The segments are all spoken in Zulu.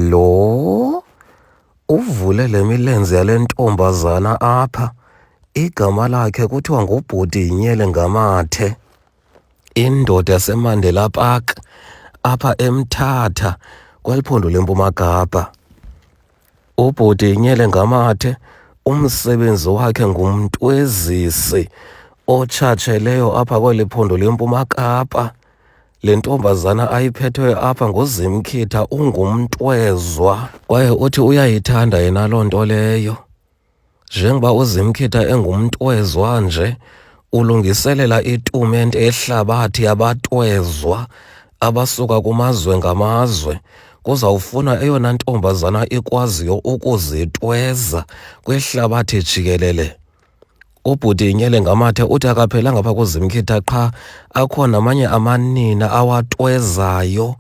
Lo uvule le milenze yale ntombazana apha. Igama lakhe kuthiwa nguBhutinyele Ngamathe. Indoda yaseMandela Park apha eMthatha kweliphondo leMpuma Kapa. uBhutinyele Ngamathe umsebenzi wakhe ngumntwezisi otshatsheleyo apha kweli phondo leMpuma Kapa. Le ntombazana ayiphetheyo apha nguZimkhitha ungumntwezwa kwaye uthi uyayithanda yena loo nto leyo. Njengoba uZimkhitha engumntwezwa nje ulungiselela itumente yehlabathi yabatwezwa abasuka kumazwe ngamazwe. Kuzawufuna eyona ntombazana ikwaziyo ukuzitweza kwihlabathi jikelele. uBhutinyele Ngamathe uthi akaphelanga pha kuZimkhitha qha, akho namanye amanina awatwezayo.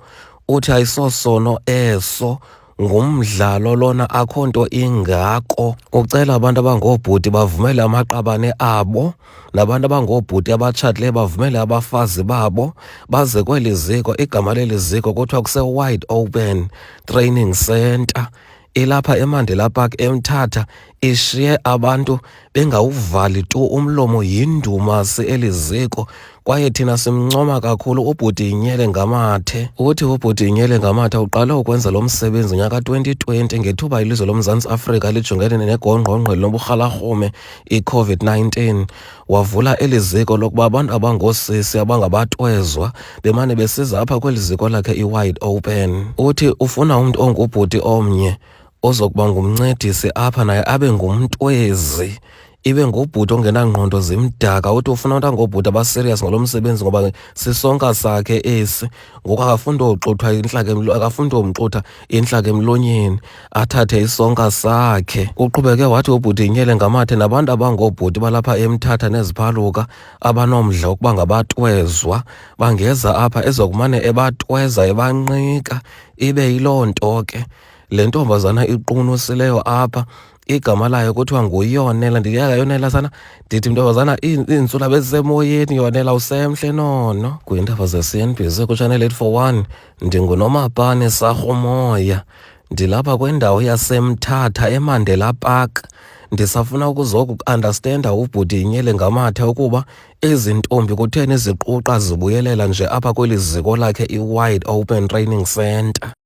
Uthi ayisosono eso, ngumdlalo lona, akho nto ingako. Ucela abantu abangoobhuti bavumele amaqabane abo, nabantu abangoobhuti abatshatileyo bavumele abafazi babo baze kweli ziko. Igama leli ziko kuthiwa kuse-Wide Open Training Centre. Ilapha eMandela Park eMthatha. Ishiye abantu bengawuvali tu umlomo, yindumasi eli ziko, kwaye thina simncoma kakhulu uBhutinyele Ngamathe. Uthi uBhutinyele Ngamathe uqale ukwenza lo msebenzi nyaka 2020 ngethuba ilizwe loMzantsi Afrika lijongene negongqongqo loburhalarhume i-COVID-19. Wavula eli ziko lokuba abantu abangoosisi abangabatwezwa bemane besiza apha kweli ziko lakhe i-Wide Open. Uthi ufuna umntu ongubhuti omnye ozokuba ngumncedisi apha, naye abe ngumntwezi, ibe ngubhuti ongenangqondo zimdaka. Uthi ufuna umntu angobhuti abaserious ngalo msebenzi ngoba sisonka sakhe esi. Ngoku akafuni uxuthwa intlaka akafuni umxutha intlaka emlonyeni, athathe isonka sakhe. Uqhubeke wathi uBhutinyele Ngamathe nabantu abangoobhuti balapha eMthatha neziphaluka abanomdla ukuba ngabatwezwa bangeza apha ezokumane ebatweza ebanqika. Ibe yiloo nto ke le ntombazana iqunusileyo apha, igama layo kuthiwa nguYonela. Ndiyaka Yonela sana, ndithi ntombazana iintsula bezisemoyeni. Yonela usemhle nono. Kwiindaba ze-CNBC kuChannel 841 ndinguNomapane Sarhumoya, ndilapha kwindawo yaseMthatha eMandela Park. Ndisafuna ukuzoku-andastenda uBhutinyele Ngamathe ukuba ezi ntombi kutheni ziquqa zibuyelela nje apha kweli ziko lakhe i-Wide Open Training Centre.